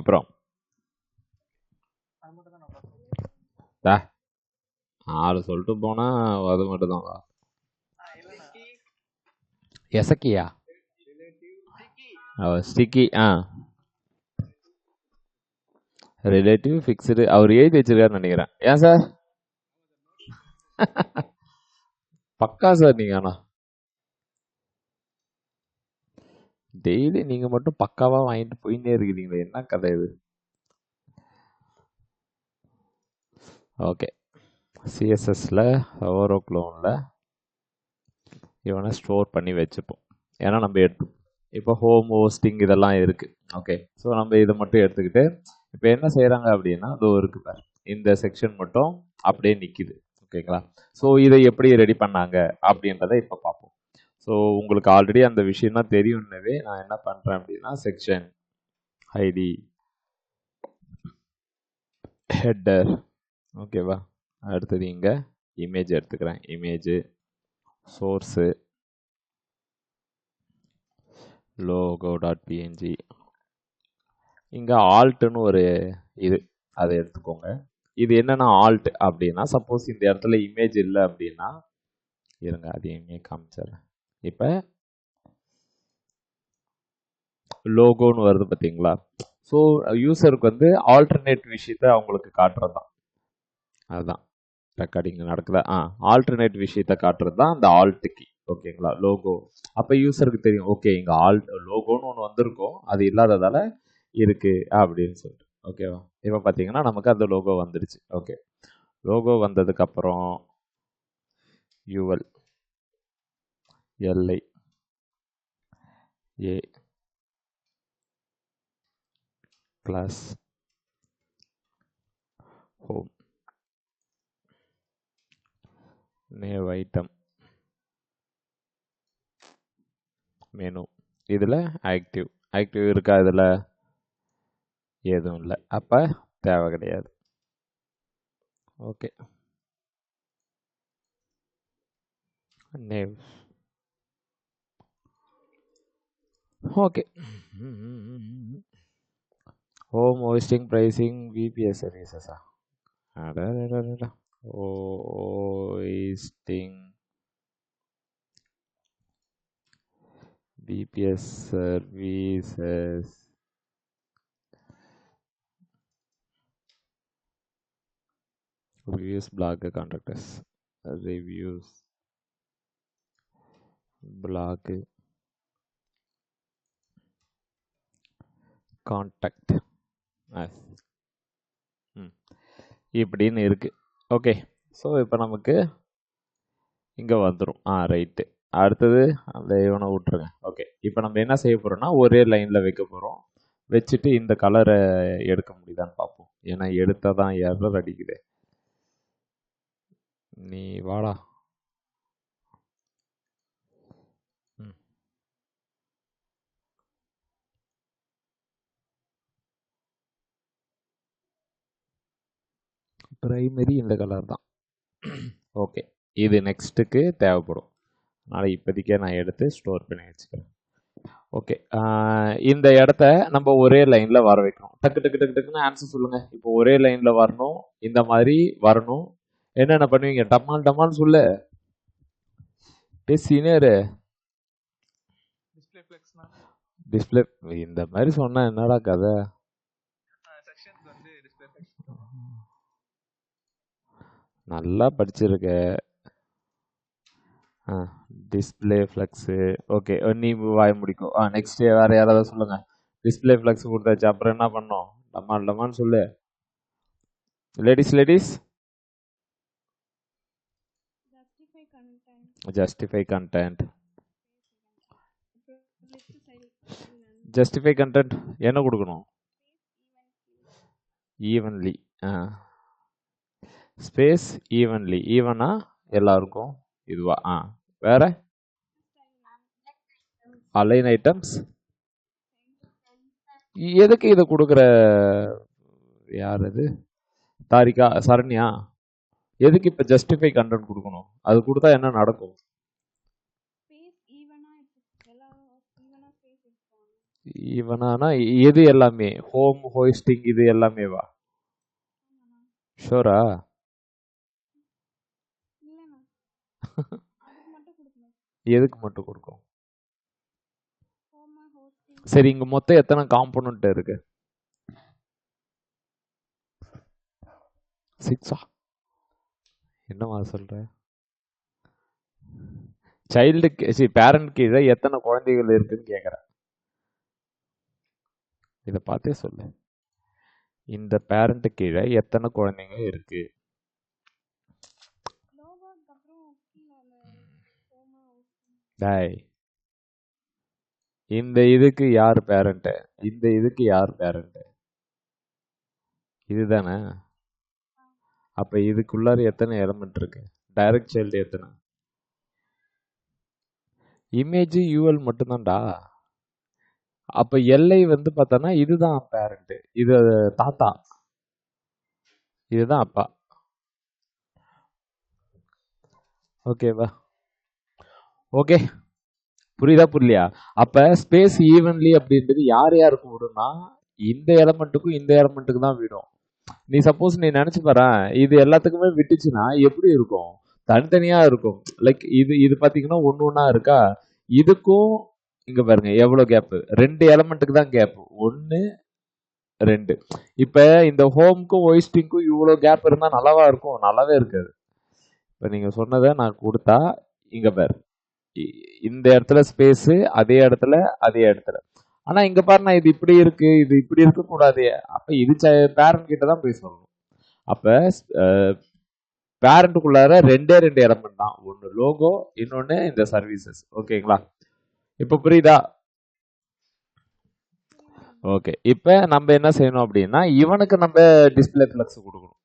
அப்புறம் 4 சொல்லிட்டு போனா அது மட்டும் தான். எசக்கியா ஸ்டிக்கி ரிலேட்டிவ் ஃபிக்ஸ்டு அவர் ஏஜ் வச்சிருக்காருன்னு நினைக்கிறேன். ஏன் சார்? பக்கா சார் நீங்க. ஆனா டெய்லி நீங்க மட்டும் பக்காவா வாங்கிட்டு போயிட்டே இருக்கிறீங்களே, என்ன கதை இது? ஓகே, சிஎஸ்எஸ்ல ஓரோ க்ளோனில் இவனை ஸ்டோர் பண்ணி வச்சுப்போம். ஏன்னா நம்ம எடுத்து இப்போ ஹோம் ஹோஸ்டிங் இதெல்லாம் இருக்குது. ஓகே, ஸோ நம்ம இதை மட்டும் எடுத்துக்கிட்டு இப்போ என்ன செய்கிறாங்க அப்படின்னா, அதோ இருக்கு பார், இந்த செக்ஷன் மட்டும் அப்படியே நிற்கிது. ஓகேங்களா? ஸோ இதை எப்படி ரெடி பண்ணாங்க அப்படின்றத இப்போ பார்ப்போம். ஸோ உங்களுக்கு ஆல்ரெடி அந்த விஷயம்லாம் தெரியும்னவே நான் என்ன பண்ணுறேன் அப்படின்னா, செக்ஷன் ஐடி ஹெட்டர், ஓகேவா? அடுத்தது இங்கே இமேஜ் எடுத்துக்கிறேன். இமேஜ் சோர்ஸு logo.png, இங்கே ஆல்ட்டுன்னு ஒரு இது, அதை எடுத்துக்கோங்க. இது என்னென்னா ஆல்ட் அப்படின்னா, சப்போஸ் இந்த இடத்துல இமேஜ் இல்லை அப்படின்னா, இருங்க அதையுமே காமிச்சிடுறேன். இப்போ லோகோன்னு வருது பார்த்தீங்களா? ஸோ யூசருக்கு வந்து ஆல்டர்னேட் விஷயத்தை அவங்களுக்கு காட்டுறது தான். அதுதான் ரெக்கார்டிங் நடக்குதா? ஆல்டர்னேட் விஷயத்தை காட்டுறது தான் அந்த ஆல்ட் கீ. ஓகேங்களா? லோகோ. அப்போ யூசருக்கு தெரியும், ஓகே இங்கே ஆல்ட் லோகோன்னு ஒன்று வந்திருக்கும், அது இல்லாததால் இருக்குது அப்படின்னு சொல்லிட்டு. ஓகேவா? இப்போ பார்த்தீங்கன்னா நமக்கு அந்த லோகோ வந்துடுச்சு. ஓகே, லோகோ வந்ததுக்கப்புறம் UL LI a class home nav item menu. இதில் ஆக்டிவ் இருக்கா? இதில் எதுவும் இல்லை, அப்போ தேவை கிடையாது. Okay, nav. Okay, home hosting pricing VPS சர்வீசஸா? ஹோஸ்டிங் VPS services, reviews, blog contactors, reviews, blog contact இப்படின்னு இருக்கு. ஓகே, ஸோ இப்போ நமக்கு இங்கே வந்துடும். ரைட்டு. அடுத்தது அந்த இவனை விட்டுருங்க. ஓகே, இப்போ நம்ம என்ன செய்ய போகிறோம்னா, ஒரே லைனில் வைக்க போகிறோம். வச்சுட்டு இந்த கலரை எடுக்க முடியுதான்னு பார்ப்போம். ஏன்னா எடுத்தால் தான் எரர் அடிக்குது. நீ வாடா. ப்ரைமரி இந்த கலர் தான். ஓகே, இது நெக்ஸ்ட்டுக்கு தேவைப்படும். அதனால் இப்போதைக்கே நான் எடுத்து ஸ்டோர் பண்ணி வச்சுக்கிறேன். ஓகே, இந்த இடத்த நம்ம ஒரே லைனில் வர வைக்கணும். டக்கு டக்கு டக்கு டக்குன்னு ஆன்சர் சொல்லுங்கள். இப்போ ஒரே லைனில் வரணும், இந்த மாதிரி வரணும். என்னென்ன பண்ணுவீங்க? டமால் டமால் சொல்லு. சீனியரு டிஸ்பிளே இந்த மாதிரி சொன்னா என்னடா கதை? நல்லா படிச்சிருக்க. Display flux. ஓகே, நீ வாய முடிக்கும். நெக்ஸ்ட் வேற யாராவது சொல்லுங்க. டிஸ்பிளே ஃப்ளக்ஸ் கொடுத்தாச்சு, அப்புறம் என்ன பண்ணோம்? டமால் டமான்னு சொல்லு. Ladies justify content. justify content என்ன கொடுக்கணும்? ஈவன்லி. Space evenly. ஈவனா எல்லாருக்கும் இதுவா? வேற அலைன் ஐட்டம்ஸ். எதுக்கு இதை கொடுக்குற? யார் அது? தாரிகா, சரண்யா. எதுக்கு இப்போ ஜஸ்டிஃபை கண்டென்ட் கொடுக்கணும்? அது கொடுத்தா என்ன நடக்கும்? இவனானா எது எல்லாமே ஹோம் ஹோஸ்டிங் இது எல்லாமே வா ஷோரா எதுக்கு மட்டும் கொடுக்கும்? சரி, இங்க மொத்தம் எத்தனை காம்போனன்ட் இருக்கு? 6 என்னவா சொல்ற? சைல்டுக்கு பேரண்ட் கீழே எத்தனை குழந்தைகள் இருக்குன்னு கேக்குறேன். இத பார்த்தே சொல்லு. இந்த பேரண்ட் கீழே எத்தனை குழந்தைங்க இருக்கு? டாய், இந்த இதுக்கு யார் பேரண்ட்? இந்த இதுக்கு யார் பேரண்ட்? இதுதானே. அப்ப இதுக்குள்ளார எத்தனை எலிமெண்ட் இருக்கு? டைரக்ட் சைல்டு எத்தனை? இமேஜ் யூஎல் மட்டும்தான்டா. அப்ப எல்லை வந்து பார்த்தோன்னா இதுதான் பேரண்ட், இது தாத்தா, இதுதான் அப்பா. ஓகேவா? ஓகே, புரியுதா புரியலையா? அப்ப ஸ்பேஸ் ஈவன்லி அப்படின்றது யார் யாருக்கு விடும்னா இந்த எலமெண்ட்டுக்கும் இந்த எலமெண்ட்டுக்கு தான் விடும். நீ சப்போஸ் நீ நினைச்சு பாரு, இது எல்லாத்துக்குமே விட்டுச்சுன்னா எப்படி இருக்கும்? தனித்தனியா இருக்கும். லைக் இது பாத்தீங்கன்னா ஒண்ணா இருக்கா, இதுக்கும் இங்க பாருங்க எவ்வளவு கேப், 2 எலமெண்ட்டுக்கு தான் கேப், 1 2. இப்ப இந்த ஹோம்க்கும் ஒய்ஸ்டிங்க்கும் இவ்வளவு கேப் இருந்தா நல்லாவா இருக்கும்? நல்லாவே இருக்காது. இப்ப நீங்க சொன்னதை நான் கொடுத்தா இங்க பாரு, இந்த இடத்துல ஸ்பேஸ், அதே இடத்துல அதே இடத்துல. ஆனா இங்க பாருங்க, இது இப்படி இருக்கு, இது இப்படி இருக்க கூடாது. அப்ப இது பேரண்ட் கிட்ட தான் போய் சொல்லணும். அப்ப பேரண்ட்டுக்குள்ளார 2 எலமெண்ட் தான், ஒன்னு லோகோ, இன்னொன்னு இந்த சர்வீசஸ். ஓகேங்களா? இப்ப புரியுதா? ஓகே, இப்ப நம்ம என்ன செய்யணும் அப்படின்னா இவனுக்கு நம்ம டிஸ்பிளே ஃபிளக்ஸ் கொடுக்கணும்.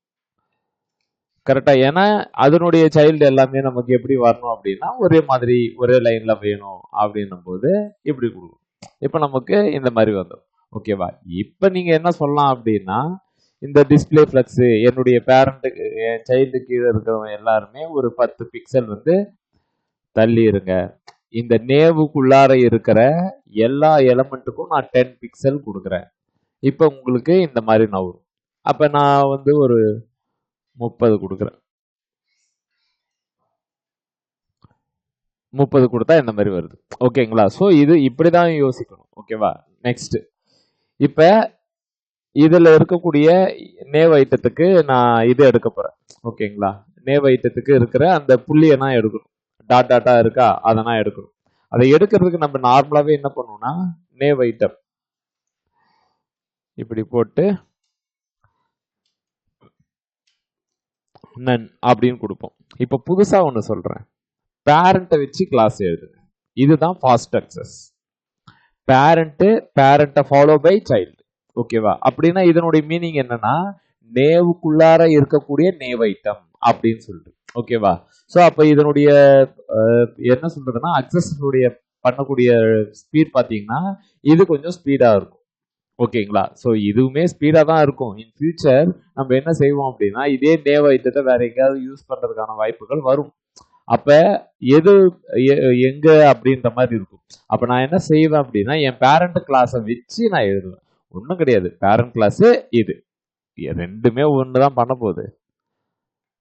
கரெக்டா? ஏன்னா அதனுடைய சைல்டு எல்லாமே நமக்கு எப்படி வரணும் அப்படின்னா ஒரே மாதிரி ஒரே லைன்ல வேணும் அப்படின்னும் போது இப்படி கொடுக்கணும். இப்ப நமக்கு இந்த மாதிரி வந்துடும். ஓகேவா? இப்ப நீங்க என்ன சொல்லலாம் அப்படின்னா இந்த டிஸ்பிளே ஃபிளக்ஸ் என்னுடைய பேரண்ட்டுக்கு, என் சைல்டு கீழே இருக்கிறவங்க எல்லாருமே ஒரு 10 பிக்சல் வந்து தள்ளி இருங்க. இந்த நேவுக்குள்ளார இருக்கிற எல்லா எலமெண்ட்டுக்கும் நான் 10 பிக்சல் கொடுக்குறேன். இப்ப உங்களுக்கு இந்த மாதிரி நவரும். அப்ப நான் வந்து ஒரு 30 கொடுக்குறேன். 30 கொடுத்தா இந்த மாதிரி வருது. ஓகேங்களா? ஸோ இது இப்படிதான் யோசிக்கணும். ஓகேவா? நெக்ஸ்ட், இப்ப இதுல இருக்கக்கூடிய நேவ் ஐட்டத்துக்கு நான் இது எடுக்க போறேன். ஓகேங்களா? நேவ் ஐட்டத்துக்கு இருக்கிற அந்த புள்ளியை நான் எடுக்கணும். டாட் டாட்டா இருக்கா, அதை நான் எடுக்கணும். அதை எடுக்கிறதுக்கு நம்ம நார்மலாவே என்ன பண்ணுவோம்னா நேவ் ஐட்டம் இப்படி போட்டு நன் அப்படின்னு கொடுப்போம். இப்ப புதுசா ஒண்ணு சொல்றேன், பேரண்ட்டை வச்சு கிளாஸ் எழுதுங்க. இதுதான் ஃபாஸ்ட் அக்சஸ். பேரண்ட்டை ஃபாலோ பை சைல்டு. ஓகேவா? அப்படின்னா இதனுடைய மீனிங் என்னன்னா நேவுக்குள்ளார இருக்கக்கூடிய நேவ் ஐட்டம் அப்படின்னு சொல்லிட்டு. ஓகேவா? ஸோ அப்போ இதனுடைய என்ன சொல்றதுன்னா அக்சஸுடைய பண்ணக்கூடிய ஸ்பீட் பார்த்தீங்கன்னா இது கொஞ்சம் ஸ்பீடாக இருக்கும். ஓகேங்களா? ஸோ இதுவுமே ஸ்பீடாக தான் இருக்கும். இன் ஃபியூச்சர் நம்ம என்ன செய்வோம் அப்படின்னா இதே நேவ் ஐட்டத்தை வேற எங்கேயாவது யூஸ் பண்ணுறதுக்கான வாய்ப்புகள் வரும். அப்ப எது எங்க அப்படின்ற மாதிரி இருக்கும். அப்ப நான் என்ன செய்வேன் அப்படின்னா என் பேரண்ட் கிளாஸை வச்சு நான் எழுதுவேன். ஒன்றும் கிடையாது, பேரண்ட் கிளாஸ் இது ரெண்டுமே ஒண்ணுதான் பண்ண போகுது.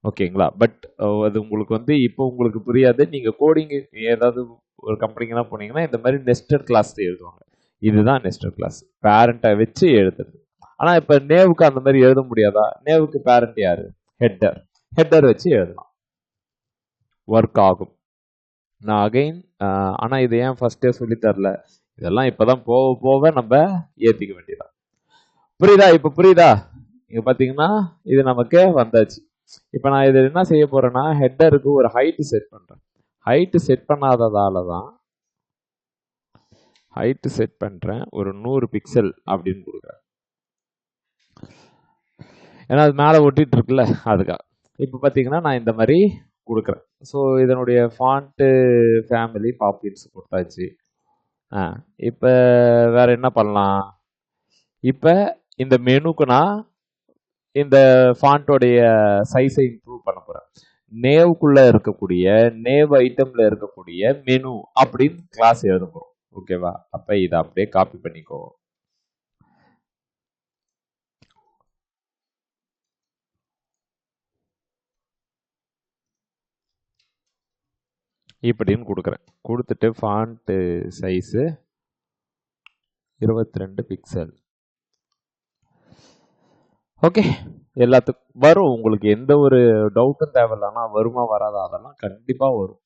ஓகேங்களா? பட் அது உங்களுக்கு வந்து இப்போ உங்களுக்கு புரியாது. நீங்க கோடிங் ஏதாவது ஒரு கம்பெனிக்கெல்லாம் போனீங்கன்னா இந்த மாதிரி நெஸ்டட் கிளாஸ் எழுதுவாங்க. இதுதான் நெஸ்டட் கிளாஸ், பேரண்ட்டை வச்சு எழுதுறது. ஆனா இப்ப நேவுக்கு அந்த மாதிரி எழுத முடியாதா? நேவுக்கு பேரண்ட் யாரு? ஹெட்டர் வச்சு எழுதலாம், ஒர்க் ஆகும். நான் அகைன் ஆனா இது ஏன் ஃபர்ஸ்டே சொல்லி தரல, இதெல்லாம் இப்பதான் போக போக நம்ம ஏத்திக்க வேண்டியதான். புரியுதா? இப்ப புரியுதா? இங்க பாத்தீங்கன்னா இது நமக்கு வந்தாச்சு. இப்ப நான் இது என்ன செய்ய போறேன்னா ஹெட்டருக்கு ஒரு ஹைட் செட் பண்றேன். ஹைட் செட் பண்ணாததால தான் ஹைட் செட் பண்றேன், ஒரு 100 பிக்சல் அப்படின்னு கொடுக்குறேன். ஏன்னா அது மேலே ஒட்டிட்டு இருக்குல்ல, அதுக்காக. இப்போ பார்த்தீங்கன்னா நான் இந்த மாதிரி கொடுக்குறேன். ஸோ இதனுடைய ஃபாண்ட்டு ஃபேமிலி பாப்பின்ஸ் கொடுத்தாச்சு. இப்போ வேற என்ன பண்ணலாம்? இப்போ இந்த மெனுக்கு நான் இந்த ஃபாண்ட்டோடைய சைஸை இம்ப்ரூவ் பண்ண போகிறேன். நேவுக்குள்ள இருக்கக்கூடிய நேவ் ஐட்டம்ல இருக்கக்கூடிய மெனு அப்படின்னு கிளாஸ் எழுத போகிறோம். ஓகேவா? அப்ப இதை அப்படியே காப்பி பண்ணிக்கோ. இப்படின்னு கொடுக்குறேன். கொடுத்துட்டு ஃபாண்ட் சைஸு 22 பிக்சல். ஓகே, எல்லாத்துக்கும் வரும். உங்களுக்கு எந்த ஒரு டவுட்டும் தேவையில்லைன்னா வருமா வராதா அதெல்லாம் கண்டிப்பாக வரும்.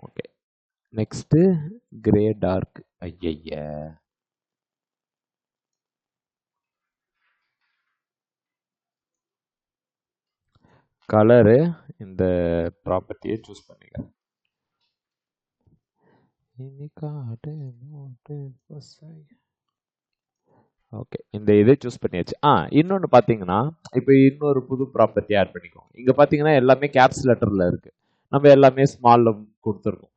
Okay, next grey dark. ஐய கலரு இந்த ப்ராப்பர்ட்டியை சூஸ் பண்ணிக்கிறேன். ஓகே, இந்த இதை சூஸ் பண்ணியாச்சு. இன்னொன்று பார்த்தீங்கன்னா, இப்போ இன்னொரு புது ப்ராப்பர்ட்டி ஆட் பண்ணிக்கோங்க. இங்கே பார்த்தீங்கன்னா எல்லாமே கேப்ஸ் லெட்டரில் இருக்குது. நம்ம எல்லாமே ஸ்மாலில் கொடுத்துருக்கோம்.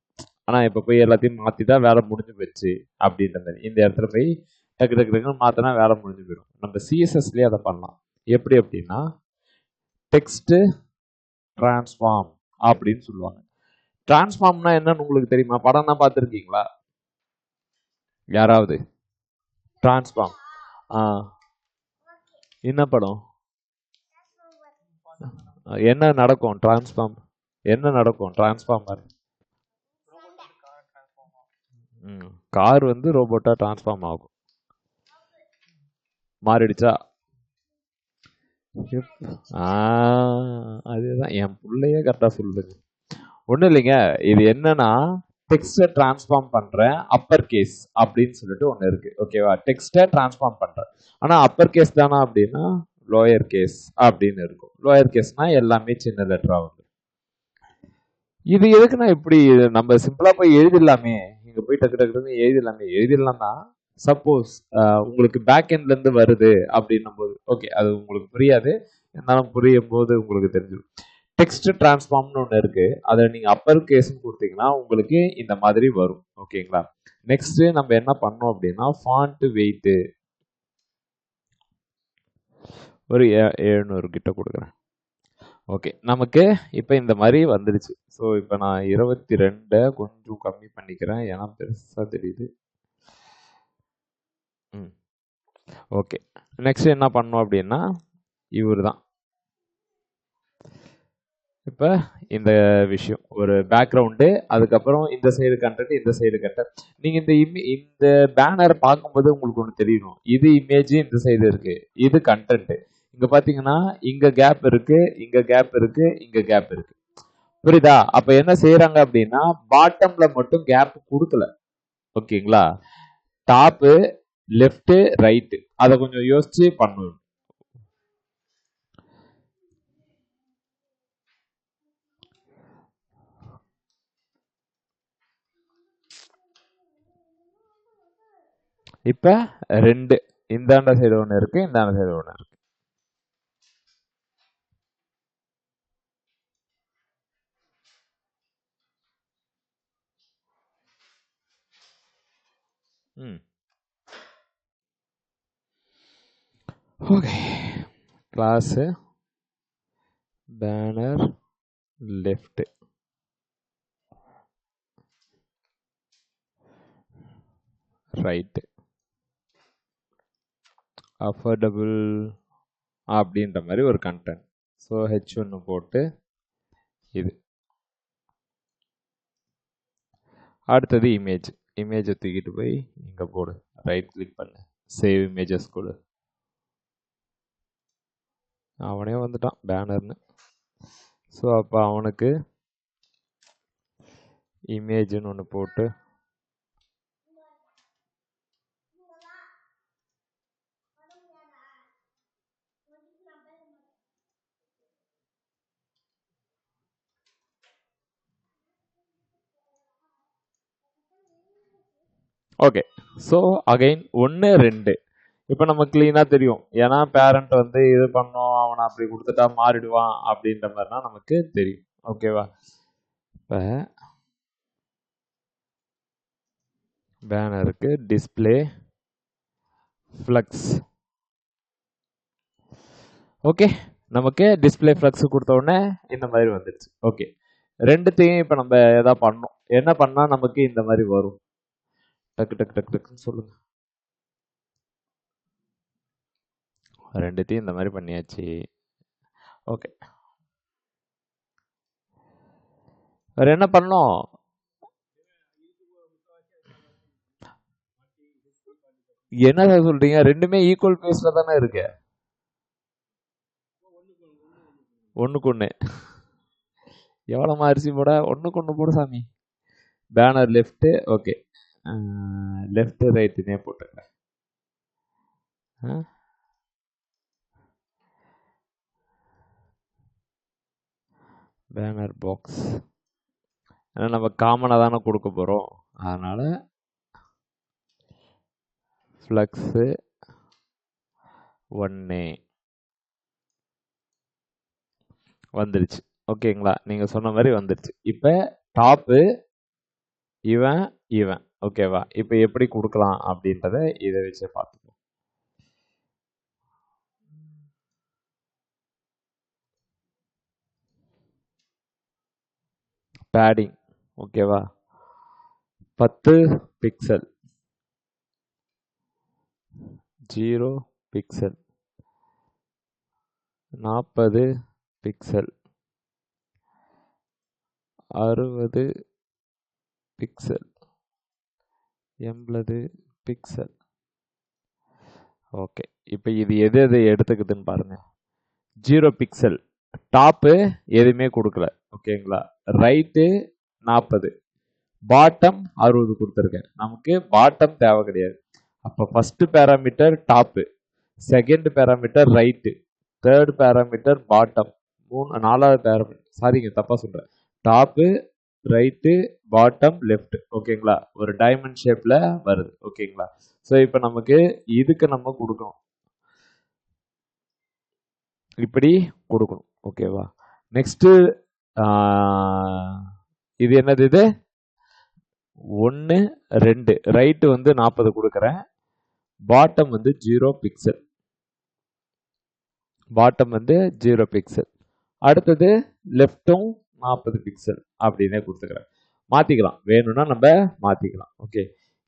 ஆனால் இப்போ போய் எல்லாத்தையும் மாற்றி தான் வேலை முடிஞ்சு போச்சு அப்படின்ற மாதிரி. இந்த இடத்துல போய் டக்கு டக்கு டக்குன்னு மாற்றினா வேலை முடிஞ்சு போயிடும். நம்ம சிஎஸ்எஸ்லேயே அதை பண்ணலாம். எப்படி அப்படின்னா, டெக்ஸ்ட்டு டிரான்ஸ்ஃபார்ம் அப்படின்னு சொல்லுவாங்க. டிரான்ஸ்ஃபார்ம்னா என்னன்னு உங்களுக்கு தெரியுமா? படம் தான் பார்த்துருக்கீங்களா யாராவது? டிரான்ஸ்ஃபார்ம் என்ன படம்? என்ன நடக்கும் டிரான்ஸ்ஃபார்ம்? என்ன நடக்கும் டிரான்ஸ்ஃபார்மர்? கார் வந்து ரோபோட்டா டிரான்ஸ்ஃபார்ம் ஆகும். மாறிடுச்சா? அதுதான் என் பிள்ளையே கரெக்டாக சொல்லுது. ஒன்றும் இல்லைங்க, இது என்னன்னா டெக்ஸ்ட்டை டிரான்ஸ்ஃபார்ம் பண்ணுறேன் அப்பர் கேஸ் அப்படின்னு சொல்லிட்டு ஒன்று இருக்கு. ஓகேவா? டெக்ஸ்ட்டை டிரான்ஸ்ஃபார்ம் பண்ணுறேன். ஆனால் அப்பர் கேஸ் தானா அப்படின்னா லோயர் கேஸ் அப்படின்னு இருக்கும். லோயர் கேஸ்னா எல்லாமே சின்ன லெட்டரா வந்து. இது எதுக்கு நான் இப்படி நம்ம சிம்பிளா போய் எழுதிடலாமே, இங்க போய் டக்கு டக்குன்னு எழுதிடலாம் தான். சப்போஸ் உங்களுக்கு பேக் எண்ட்ல இருந்து வருது அப்படின்னும் போது ஓகே, அது உங்களுக்கு புரியாது, இருந்தாலும் புரியும் போது உங்களுக்கு தெரிஞ்சிடும். டெக்ஸ்ட் டிரான்ஸ்ஃபார்ம்னு ஒன்று இருக்கு. அதை நீங்க அப்பர் கேஸ்ன்னு கொடுத்தீங்கன்னா உங்களுக்கு இந்த மாதிரி வரும். ஓகேங்களா? நெக்ஸ்ட் நம்ம என்ன பண்ணோம் அப்படின்னா, ஃபாண்ட் வெயிட் ஒரு 700 கிட்ட கொடுக்குறேன். ஓகே, நமக்கு இப்போ இந்த மாதிரி வந்துடுச்சு. ஸோ இப்போ நான் 22 கொஞ்சம் கம்மி பண்ணிக்கிறேன், ஏன்னா பெருசாக தெரியுது. ஓகே, நெக்ஸ்ட் என்ன பண்ணோம் அப்படின்னா, இவர் தான் இப்போ இந்த விஷயம் ஒரு பேக்ரவுண்டு, அதுக்கப்புறம் இந்த சைடு கண்டென்ட், இந்த சைடு கண்டென்ட். நீங்கள் இந்த பேனர் பார்க்கும்போது உங்களுக்கு ஒன்று தெரியணும், இது இமேஜ் இந்த சைடு இருக்கு, இது கண்டென்ட். இங்க பாத்தீங்கன்னா இங்க கேப் இருக்கு, இங்க கேப் இருக்கு, இங்க கேப் இருக்கு. புரியுதா? அப்ப என்ன செய்யறாங்க அப்படின்னா, பாட்டம்ல மட்டும் கேப் கொடுக்கல. ஓகேங்களா? டாப்பு, லெஃப்ட், ரைட், அதை கொஞ்சம் யோசிச்சு பண்ணணும். இப்ப ரெண்டு, இந்தாண்ட சைடு ஒன்று இருக்கு, இந்தாண்ட சைடு ஒன்று இருக்கு. Okay, class banner left, right, affordable அப்படின்ற மாதிரி ஒரு கண்டென்ட். ஸோ H1 போட்டு இது. அடுத்தது இமேஜ். இமேஜை தூக்கிட்டு போய் இங்கே போடு, ரைட் கிளிக் பண்ணு, சேவ் இமேஜஸ் கொடு. அவனே வந்துட்டான் பேனர்னு. ஸோ அப்போ அவனுக்கு இமேஜ்னு ஒன்று போட்டு ஓகே. ஸோ அகைன் 1 2 இப்போ நம்ம கிளீனாக தெரியும், ஏன்னா பேரண்ட் வந்து இது பண்ணோம், அவனை அப்படி கொடுத்துட்டா மாறிடுவான் அப்படின்ற மாதிரினா நமக்கு தெரியும். ஓகேவா? இப்போ பேனருக்கு டிஸ்பிளே ஃப்ளக்ஸ். ஓகே, நமக்கு டிஸ்பிளே ஃப்ளக்ஸ் கொடுத்த உடனே இந்த மாதிரி வந்துடுச்சு. ஓகே, ரெண்டுத்தையும் இப்போ நம்ம எதாவது பண்ணோம், என்ன பண்ணால் நமக்கு இந்த மாதிரி வரும்? டக்கு டக்கு டக்கு டக்குன்னு சொல்லுங்க. ரெண்டுத்தையும் இந்த மாதிரி பண்ணியாச்சு. ஓகே, வேற என்ன பண்ணோம்? என்ன சொல்றீங்க? ரெண்டுமே ஈக்குவல் பேஸ்ல தானே இருக்கு. ஒண்ணுக்கு ஒண்ணு எவ்வளவு அரிசி போட? ஒண்ணுக்கு ஒண்ணு போடு சாமி. பேனர் லெஃப்ட், ஓகே, லெஃப்ட் ரைட்டுனே போட்டுக்கிறேன். பேனர் பாக்ஸ் ஏன்னா நம்ம காமனாக தானே கொடுக்க போகிறோம், அதனால் ஃப்ளக்ஸு 1 வந்துருச்சு. ஓகேங்களா, நீங்கள் சொன்ன மாதிரி வந்துருச்சு. இப்போ டாப்பு இவன் இவன், ஓகேவா? இப்போ எப்படி கொடுக்கலாம் அப்படின்றத இதை வச்சு பார்த்துப்போம். பேடிங், ஓகேவா? 10 pixel, 0 pixel, 40 pixel, 60 pixel, 80 pixel. Okay, இப்போ இது எது எது எடுத்துக்குதுன்னு பாருங்க. 0 பிக்சல் டாப்பு எதுவுமே கொடுக்கல, ஓகேங்களா? ரைட்டு 40, பாட்டம் 60 கொடுத்துருக்கேன். நமக்கு பாட்டம் தேவை கிடையாது. அப்போ first parameter top, second parameter right, third parameter bottom, நாலாவது பேராமீட்டர், சாரிங்க தப்பா சொல்றேன், டாப்பு ரைட்டு பாட்டம் லெஃப்ட், ஓகேங்களா? ஒரு டைமண்ட் ஷேப்ல வருது, ஓகேங்களா? ஸோ இப்போ நமக்கு இதுக்கு நம்ம கொடுக்கணும், இப்படி கொடுக்கணும், ஓகேவா? நெக்ஸ்ட் இது என்னது? இது 1 2, ரைட்டு வந்து 40 கொடுக்குறேன், பாட்டம் வந்து 0 பிக்சல், பாட்டம் வந்து 0 பிக்சல். அடுத்தது லெஃப்டும் 40 பிக்சல் அப்படின்னே கொடுத்துக்கிறேன். மாற்றிக்கலாம், வேணும்னா நம்ம மாற்றிக்கலாம். ஓகே,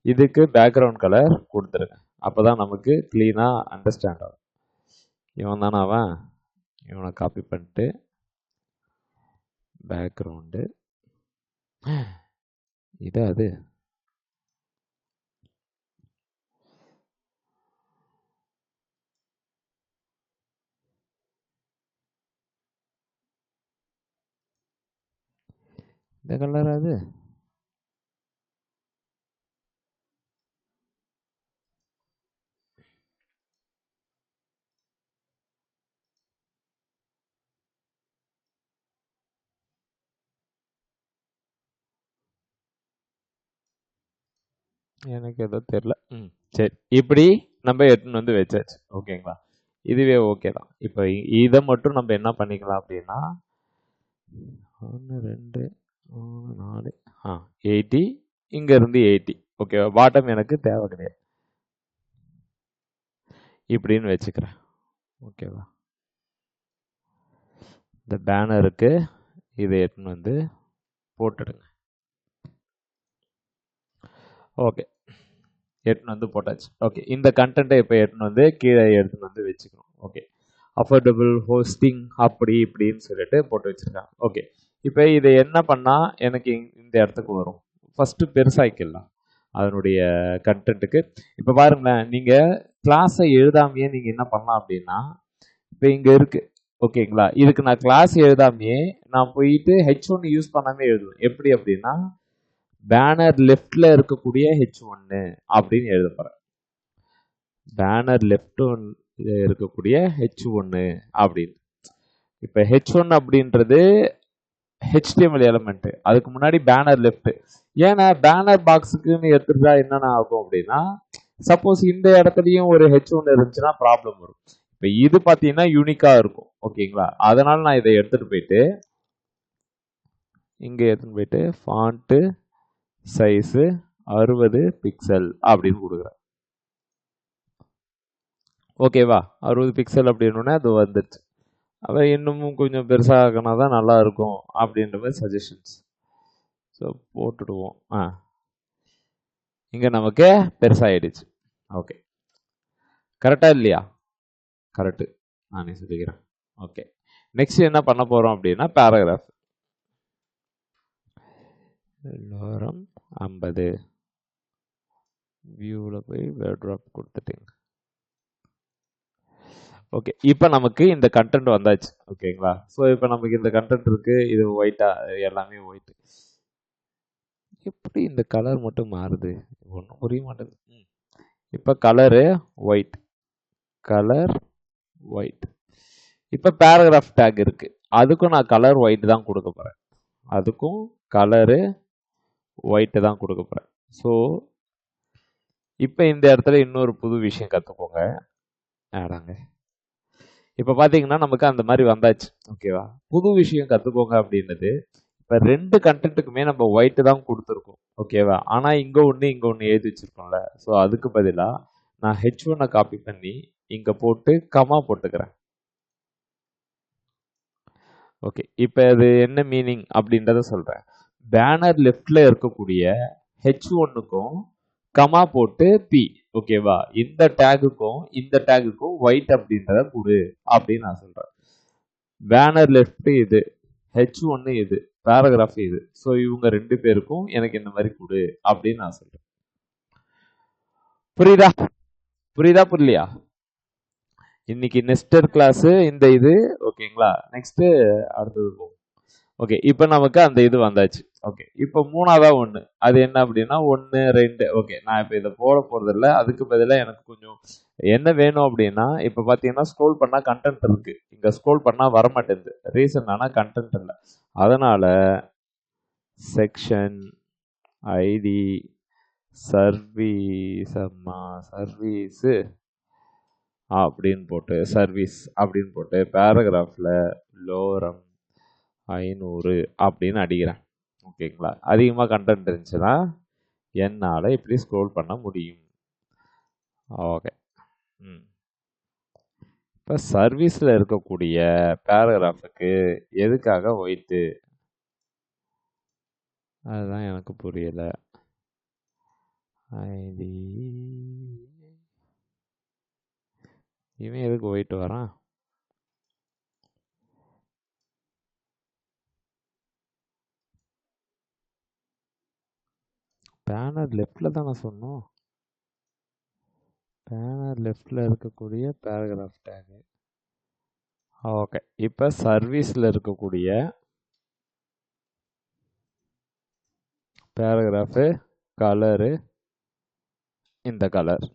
இதுக்கு பேக்ரவுண்ட் கலர் கொடுத்துருங்க, அப்போ தான் நமக்கு க்ளீனாக அண்டர்ஸ்டாண்ட் ஆகும். இவன் தானே அவன், இவனை காப்பி பண்ணிட்டு பேக்ரவுண்டு இது அது இந்த கலர் அது. எனக்கு ஏதோ தெரியல. சரி, இப்படி நம்ம எடுத்துன்னு வந்து வச்சாச்சு, ஓகேங்களா? இதுவே ஓகே தான். இப்போ இதை மட்டும் நம்ம என்ன பண்ணிக்கலாம் அப்படின்னா 1 2 3 4 80, இங்க இருந்து 80, ஓகேவா? பாட்டம் எனக்கு தேவை கிடையாது, இப்படின்னு வச்சுக்கிறேன், ஓகேவா? இந்த பேனருக்கு இதை எடுத்துன்னு வந்து போட்டுடுங்க. ஓகே, எடுத்துன்னு வந்து போட்டாச்சு. ஓகே, இந்த கண்டென்ட்டை இப்போ எடுத்துன்னு வந்து கீழே எடுத்துன்னு வந்து வச்சுக்கணும். ஓகே, அஃபோர்டபுள் ஹோஸ்டிங் அப்படி இப்படின்னு சொல்லிட்டு போட்டு வச்சிருக்காங்க. ஓகே, இப்போ இதை என்ன பண்ணால் எனக்கு இந்த இடத்துக்கு வரும்? ஃபஸ்ட்டு பெருசாக்கிடலாம் அதனுடைய கண்டென்ட்டுக்கு. இப்போ பாருங்களேன், நீங்கள் கிளாஸை எழுதாமையே நீங்கள் என்ன பண்ணலாம் அப்படின்னா, இப்போ இங்கே இருக்குது, ஓகேங்களா? இதுக்கு நான் கிளாஸ் எழுதாமையே நான் போயிட்டு H1 யூஸ் பண்ணாமே எழுதுவேன். எப்படி அப்படின்னா, பேனர் லெஃப்ட்ல இருக்கக்கூடிய H1 அப்படின்னு எழுத போறேன். பேனர் லெஃப்ட் இருக்கக்கூடிய H1 அப்படின்னு. இப்போ H1 அப்படின்றது HTML எலிமெண்ட், அதுக்கு முன்னாடி பேனர் லெஃப்ட். ஏன்னா பேனர் பாக்ஸுக்குன்னு எடுத்துட்டா என்னென்ன ஆகும் அப்படின்னா, சப்போஸ் இந்த இடத்துலையும் ஒரு H1 இருந்துச்சுன்னா ப்ராப்ளம் வரும். இப்போ இது பார்த்தீங்கன்னா யூனிக்கா இருக்கும், ஓகேங்களா? அதனால நான் இதை எடுத்துட்டு போயிட்டு இங்கே எடுத்துட்டு போயிட்டு ஃபாண்ட்டு சைஸு 60 பிக்சல் அப்படின்னு கொடுக்குறேன், ஓகேவா? 60 பிக்சல் அப்படின்னோடனே அது வந்துடுச்சு. அவ இன்னமும் கொஞ்சம் பெருசாகனா தான் நல்லா இருக்கும் அப்படின்ற மாதிரி சஜஷன்ஸ். ஸோ போட்டுடுவோம். இங்க நமக்கு பெருசாயிடுச்சு. ஓகே, கரெக்டா இல்லையா? கரெக்ட், நானே சொல்லிக்கிறேன். ஓகே, நெக்ஸ்ட் என்ன பண்ண போறோம் அப்படின்னா பேராகிராஃப். லோரம் 50 வியூல போய் வேர்ட் ட்ராப் கொடுத்துட்டீங்க. ஓகே, இப்போ நமக்கு இந்த கண்டென்ட் வந்தாச்சு. ஓகேங்களா? ஸோ இப்போ நமக்கு இந்த கண்டென்ட் இருக்கு, இது ஒயிட்டா, எல்லாமே ஒயிட். எப்படி இந்த கலர் மட்டும் மாறுது? ஒன்றும் புரிய மாட்டேங்குது. இப்போ கலரு ஒயிட், கலர் ஒயிட். இப்போ பேராகிராஃப் டேக் இருக்கு, அதுக்கும் நான் கலர் ஒயிட் தான் கொடுக்க போறேன். அதுக்கும் கலரு ஒயிட் தான் கொடுக்க போறேன். ஸோ இப்போ இந்த இடத்துல இன்னொரு புது விஷயம் கற்றுக்கோங்க. ஆடாங்க, இப்போ பார்த்தீங்கன்னா நமக்கு அந்த மாதிரி வந்தாச்சு. ஓகேவா? புது விஷயம் கற்றுக்கோங்க அப்படின்னது, இப்போ ரெண்டு கண்டென்ட்டுக்குமே நம்ம ஒயிட் தான் கொடுத்துருக்கோம். ஓகேவா? ஆனால் இங்கே ஒன்று எழுதி வச்சிருக்கோம்ல. ஸோ அதுக்கு பதிலாக நான் H1 காப்பி பண்ணி இங்கே போட்டு கமா போட்டுக்கிறேன். ஓகே, இப்போ அது என்ன மீனிங் அப்படின்றத சொல்கிறேன். பேனர் லெஃப்டில் இருக்கக்கூடிய H1க்கும் கமா போட்டு பி. ஓகேவா? இந்த டேகுக்கும் இந்த டேகுக்கும் ஒயிட் அப்படின்றத கொடு அப்படின்னு நான் சொல்கிறேன். பேனர் லெஃப்ட் இது, H1 இது, பேராகிராஃப் இது. ஸோ இவங்க ரெண்டு பேருக்கும் எனக்கு இந்த மாதிரி கொடு அப்படின்னு நான் சொல்கிறேன். புரியுதா? புரியுதா புரியலையா? இன்னைக்கு நெஸ்டர் கிளாஸ் இந்த இது. ஓகேங்களா? நெக்ஸ்ட் அடுத்தது போகும். ஓகே, இப்போ நமக்கு அந்த இது வந்தாச்சு. ஓகே, இப்போ மூணாவதா ஒன்று, அது என்ன அப்படின்னா 1 2. ஓகே, நான் இப்போ இதை போட போறது இல்லை, அதுக்கு பதிலாக எனக்கு கொஞ்சம் என்ன வேணும் அப்படின்னா, இப்போ பார்த்தீங்கன்னா ஸ்க்ரோல் பண்ணால் கண்டென்ட் இருக்கு, இங்கே ஸ்க்ரோல் பண்ணால் வரமாட்டேங்குது. ரீசன் ஆனால் கண்டென்ட் இல்லை. அதனால செக்ஷன் ஐடி சர்வீஸ் சர்வீஸு அப்படின்னு போட்டு சர்வீஸ் அப்படின்னு போட்டு பேராகிராஃபில் லோரம் 500 அப்படின்னு அடிக்கிறேன். ஓகேங்களா? அதிகமாக கண்டென்ட் இருந்துச்சுன்னா என்னால் இப்படி ஸ்க்ரோல் பண்ண முடியும். ஓகே, இப்போ சர்வீஸில் இருக்கக்கூடிய பேராகிராஃபுக்கு எதுக்காக ஒயிட்டு, அதுதான் எனக்கு புரியலை. ஐடி இவன் எதுக்கு ஒயிட் வரான்? பேனர் லெஃப்டில் தானே சொன்னோம். பேனர் லெஃப்டில் இருக்கக்கூடிய பேராகிராஃப் டேகு. ஓகே, இப்போ சர்வீஸில் இருக்கக்கூடிய பேராகிராஃபு கலரு இந்த கலர்.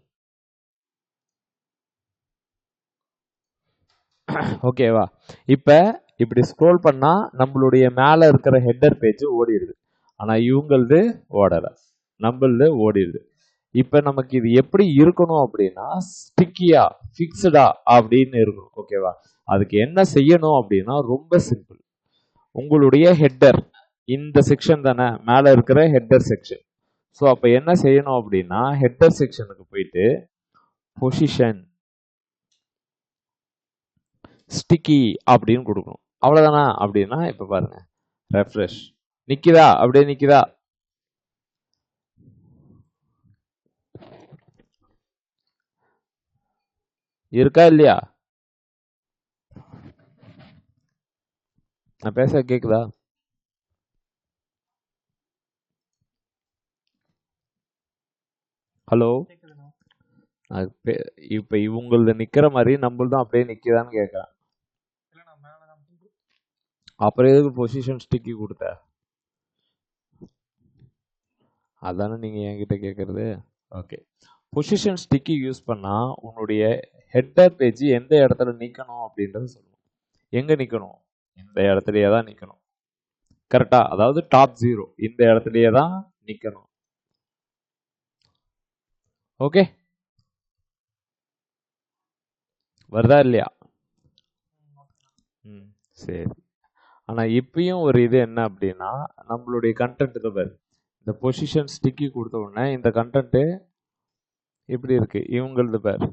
ஓகேவா? இப்போ இப்படி ஸ்க்ரோல் பண்ணால் நம்மளுடைய மேலே இருக்கிற ஹெட்டர் பேஜ் ஓடிடுது, ஆனால் இவங்களது ஓடலை, நம்மளது ஓடிடுது. இப்போ நமக்கு இது எப்படி இருக்கணும் அப்படின்னா ஸ்டிக்கியா ஃபிக்ஸ்டா அப்படின்னு இருக்கணும். ஓகேவா? அதுக்கு என்ன செய்யணும் அப்படின்னா ரொம்ப சிம்பிள். உங்களுடைய ஹெட்டர் இந்த செக்ஷன் தானே, மேலே இருக்கிற ஹெட்டர் செக்ஷன். ஸோ அப்போ என்ன செய்யணும் அப்படின்னா ஹெட்டர் செக்ஷனுக்கு போயிட்டு பொசிஷன் ஸ்டிக்கி அப்படின்னு கொடுக்கணும். அவ்வளோதானா? அப்படின்னா இப்போ பாருங்க, ரெஃப்ரெஷ் நிற்குதா? அப்படியே நிற்குதா? இருக்கா இல்லையா? நான் பேச கேக்குதா? ஹலோ, இப்போ இவங்களது நிக்கிற மாதிரி நம்மளதும் அப்படியே நிக்குதான்னு கேட்கறேன். அப்புறம் எதுக்கு பொசிஷன் ஸ்டிக்கி கொடுத்த? அதானே நீங்க என்கிட்ட கேட்கறது. ஓகே, பொசிஷன் ஸ்டிக்கி யூஸ் பண்ணா உன்னுடைய ஹெட்டர் பேஜ் எந்த இடத்துல நிக்கணும் அப்படின்றது சொல்லணும். எங்க நிக்கணும்? இந்த இடத்துலயே தான் நிக்கணும். கரெக்டா? அதாவது டாப் 0 இந்த இடத்துலயே தான் நிக்கணும். ஓகே, வருதா இல்லையா? சரி. ஆனால் இப்பயும் ஒரு இது என்ன அப்படின்னா நம்மளுடைய கண்டென்ட் பாரு, இந்த பொசிஷன் ஸ்டிக்கி கொடுத்த உடனே இந்த கண்டென்ட்டு எப்படி இருக்கு? இவங்களது பார்,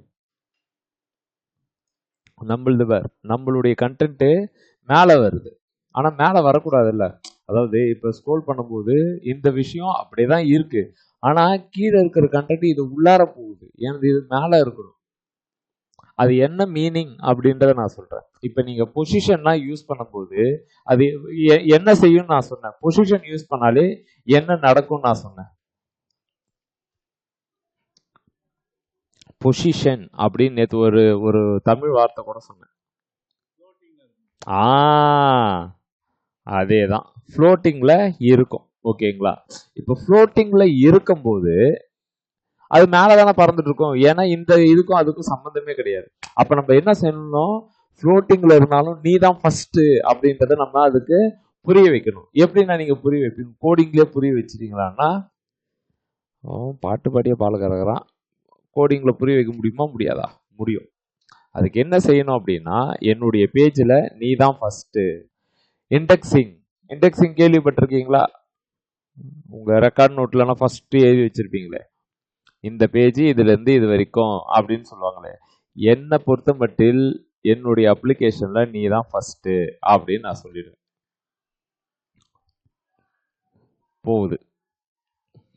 நம்மளது பார், நம்மளுடைய கண்டென்ட்டு மேலே வருது. ஆனால் மேலே வரக்கூடாதுல்ல. அதாவது இப்போ ஸ்க்ரோல் பண்ணும்போது இந்த விஷயம் அப்படியே தான் இருக்கு, ஆனா கீழே இருக்கிற கண்டென்ட் இது உள்ளார போகுது, எனக்கு இது மேல இருக்கணும். அது என்ன மீனிங் அப்படின்றத நான் சொல்றேன். இப்ப நீங்க பொசிஷன்லாம் யூஸ் பண்ணும்போது அது என்ன செய்யும் நான் சொன்னேன். பொசிஷன் யூஸ் பண்ணாலே என்ன நடக்கும் நான் சொன்னேன். பொசிஷன் அப்படின்னு நேற்று ஒரு தமிழ் வார்த்தை கூட சொன்னேன். அதே தான் ஃப்ளோட்டிங்ல இருக்கும். ஓகேங்களா? இப்போ ஃப்ளோட்டிங்ல இருக்கும்போது அது மேலே தானே பறந்துட்டு இருக்கும். ஏன்னா இந்த இதுக்கும் அதுக்கும் சம்மந்தமே கிடையாது. அப்போ நம்ம என்ன செய்யணும், ஃப்ளோட்டிங்ல இருந்தாலும் நீ தான் ஃபர்ஸ்ட் அப்படின்றத நம்ம அதுக்கு புரிய வைக்கணும். எப்படின்னா நீங்க புரிய வைப்பீங்க, கோடிங்லேயே புரிய வச்சிட்டீங்களான்னா பாட்டு பாடியே பால கறகுறான். கோடிங்ல புரிய வைக்க முடியுமா? முடியாதா? முடியும். அதுக்கு என்ன செய்யணும் அப்படின்னா, என்னுடைய பேஜில் நீ தான் ஃபர்ஸ்ட். இண்டெக்ஸிங் கேள்விப்பட்டிருக்கீங்களா? உங்க ரெக்கார்ட் நோட்லாம் ஃபர்ஸ்ட் எழுதி வச்சிருப்பீங்களே, இந்த பேஜ் இதுல இருந்து இது வரைக்கும் அப்படின்னு சொல்லுவாங்களே. என்னை பொறுத்த மட்டில் என்னுடைய அப்ளிகேஷன்ல நீ தான் ஃபர்ஸ்ட் அப்படின்னு நான் சொல்லிடுவேன். போகுது,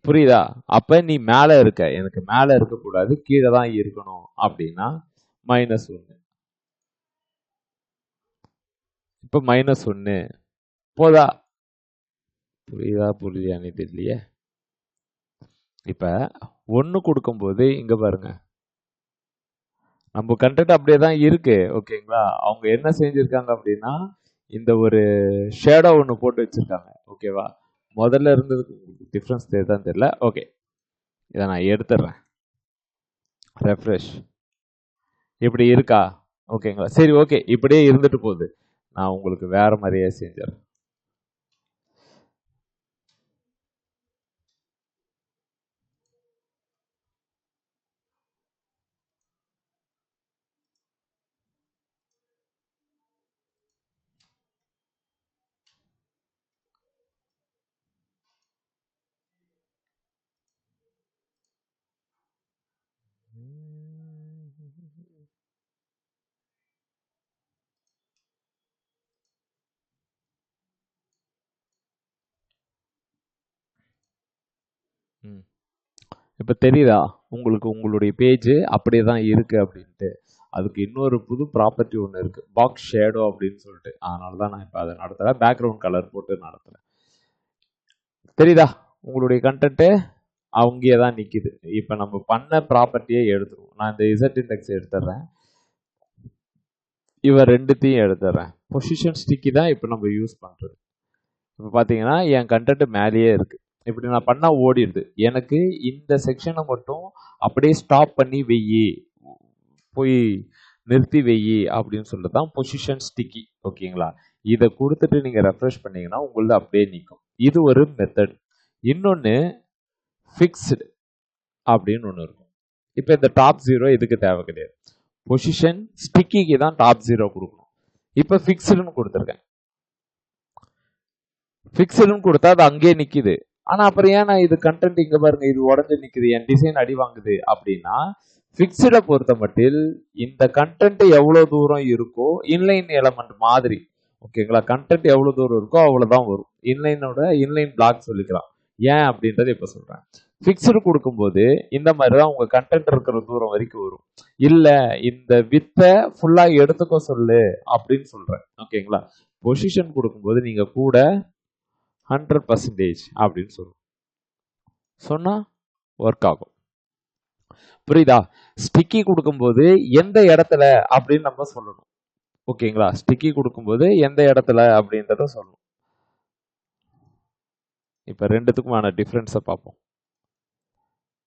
புரியுதா? அப்ப நீ மேல இருக்க, எனக்கு மேல இருக்கக்கூடாது, கீழே தான் இருக்கணும் அப்படின்னா -1. இப்ப -1 போதா? புரியுதா புரியலையான்னு தெரியலையே. இப்ப 1 கொடுக்கும்போது இங்க பாருங்க, நம்ம கண்டென்ட் அப்படியே தான் இருக்கு. ஓகேங்களா? அவங்க என்ன செஞ்சிருக்காங்க அப்படின்னா, இந்த ஒரு ஷேடோ ஒன்று போட்டு வச்சிருக்காங்க. ஓகேவா? முதல்ல இருந்ததுக்கு டிஃப்ரென்ஸ் தெரியுதான்னு தெரியல. ஓகே, இதை நான் எடுத்துடுறேன். ரெஃப்ரெஷ். இப்படி இருக்கா? ஓகேங்களா? சரி, ஓகே, இப்படியே இருந்துட்டு போகுது. நான் உங்களுக்கு வேற மாதிரியே செஞ்சிடறேன். இப்போ தெரியுதா உங்களுக்கு? உங்களுடைய பேஜ் அப்படியே தான் இருக்கு அப்படின்ட்டு. அதுக்கு இன்னொரு புது ப்ராப்பர்ட்டி ஒன்று இருக்கு, பாக்ஸ் ஷேடோ அப்படின்னு சொல்லிட்டு. அதனால தான் நான் இப்போ அதை நடத்துகிறேன். பேக்ரவுண்ட் கலர் போட்டு நடத்துகிறேன். தெரியுதா? உங்களுடைய கண்டென்ட்டு அங்கேயே தான் நிற்கிது. இப்போ நம்ம பண்ண ப்ராப்பர்ட்டியே எடுத்துருவோம். நான் இந்த இசட் இண்டெக்ஸ் எடுத்துடுறேன், இவன் ரெண்டுத்தையும் எடுத்துடுறேன். பொசிஷன் ஸ்டிக்கி தான் இப்போ நம்ம யூஸ் பண்ணுறது. இப்போ பார்த்தீங்கன்னா என் கண்டென்ட் மேலேயே இருக்குது. இப்படி நான் பண்ணால் ஓடிடுது. எனக்கு இந்த செக்ஷனை மட்டும் அப்படியே ஸ்டாப் பண்ணி வெய்யி, போய் நிறுத்தி வெய்யி அப்படின்னு சொல்லிட்டு தான் பொசிஷன் ஸ்டிக்கி. ஓகேங்களா? இதை கொடுத்துட்டு நீங்கள் ரெஃப்ரெஷ் பண்ணீங்கன்னா உங்களது அப்படியே நிற்கும். இது ஒரு மெத்தட். இன்னொன்று ஃபிக்ஸ்டு அப்படின்னு ஒன்று இருக்கும். இப்போ இந்த டாப் 0 இதுக்கு தேவை கிடையாது. பொசிஷன் ஸ்டிக்கிக்கு தான் டாப் 0 கொடுக்கணும். இப்போ ஃபிக்ஸ்டுன்னு கொடுத்துருக்கேன். ஃபிக்ஸ்டுன்னு கொடுத்தா அது அங்கேயே நிற்கிது. ஆனால் அப்புறம் ஏன் நான் இது கண்டென்ட் இங்கே பாருங்க, இது உடஞ்சி நிற்குது, என் டிசைன் அடி வாங்குது அப்படின்னா, ஃபிக்ஸ்டை பொறுத்த மட்டில் இந்த கண்டென்ட் எவ்வளோ தூரம் இருக்கோ, இன்லைன் எலமெண்ட் மாதிரி. ஓகேங்களா? கண்டென்ட் எவ்வளோ தூரம் இருக்கோ அவ்வளோதான் வரும். இன்லைன் பிளாக் சொல்லிக்கலாம். ஏன் அப்படின்றத இப்போ சொல்கிறேன். ஃபிக்ஸ்டு கொடுக்கும்போது இந்த மாதிரி தான் உங்கள் கண்டென்ட் இருக்கிற தூரம் வரைக்கும் வரும். இல்லை இந்த வித்தை ஃபுல்லாக எடுத்துக்க சொல்லு அப்படின்னு சொல்கிறேன். ஓகேங்களா? பொசிஷன் கொடுக்கும்போது நீங்கள் கூட 100% அப்படின்னு சொல்லுவோம். சொன்னா ஒர்க் ஆகும். புரியுதா? ஸ்டிக்கி கொடுக்கும்போது எந்த இடத்துல அப்படின்னு நம்ம சொல்லணும். ஓகேங்களா? ஸ்டிக்கி கொடுக்கும்போது எந்த இடத்துல அப்படின்றத சொல்லணும். இப்ப ரெண்டுத்துக்குமான டிஃபரன்ஸை பார்ப்போம்.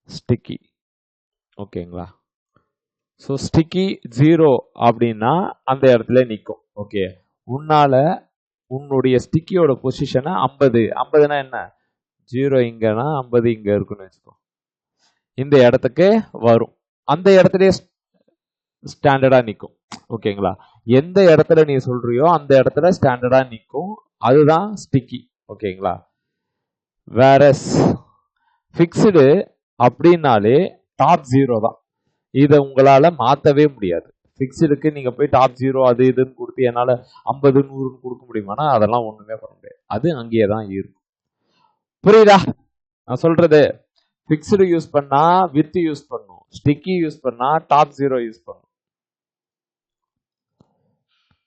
ஸ்டிக்கி, ஓகேங்களா? ஸோ ஸ்டிக்கி 0 அப்படின்னா அந்த இடத்துல நிற்கும். ஓகே, உன்னுடைய ஸ்டிக்கியோட பொசிஷனை 50னா என்ன, 0 இங்கன்னா 50 இங்க இருக்குன்னு வச்சுக்கோ. இந்த இடத்துக்கு வரும், அந்த இடத்துலயே ஸ்டாண்டர்டா நிற்கும். ஓகேங்களா? எந்த இடத்துல நீ சொல்றியோ அந்த இடத்துல ஸ்டாண்டர்டா நிற்கும். அதுதான் ஸ்டிக்கி. ஓகேங்களா? வேற ஃபிக்ஸ்டு அப்படின்னாலே டாப் 0 தான். இதை உங்களால மாத்தவே முடியாது. ஃபிக்ஸ்டுக்கு நீங்க போய் டாப் 0 அது இதுன்னு கொடுத்து என்னால 50 100 கொடுக்க முடியுமானா அதெல்லாம் ஒண்ணுமே பண்ண முடியாது. அது அங்கேயே தான் இருக்கும். புரியுதா நான் சொல்றது? ஃபிக்ஸ்டு யூஸ் பண்ணா வித் யூஸ் பண்ணும், ஸ்டிக்கி யூஸ் பண்ணா டாப் 0 யூஸ் பண்ணும்.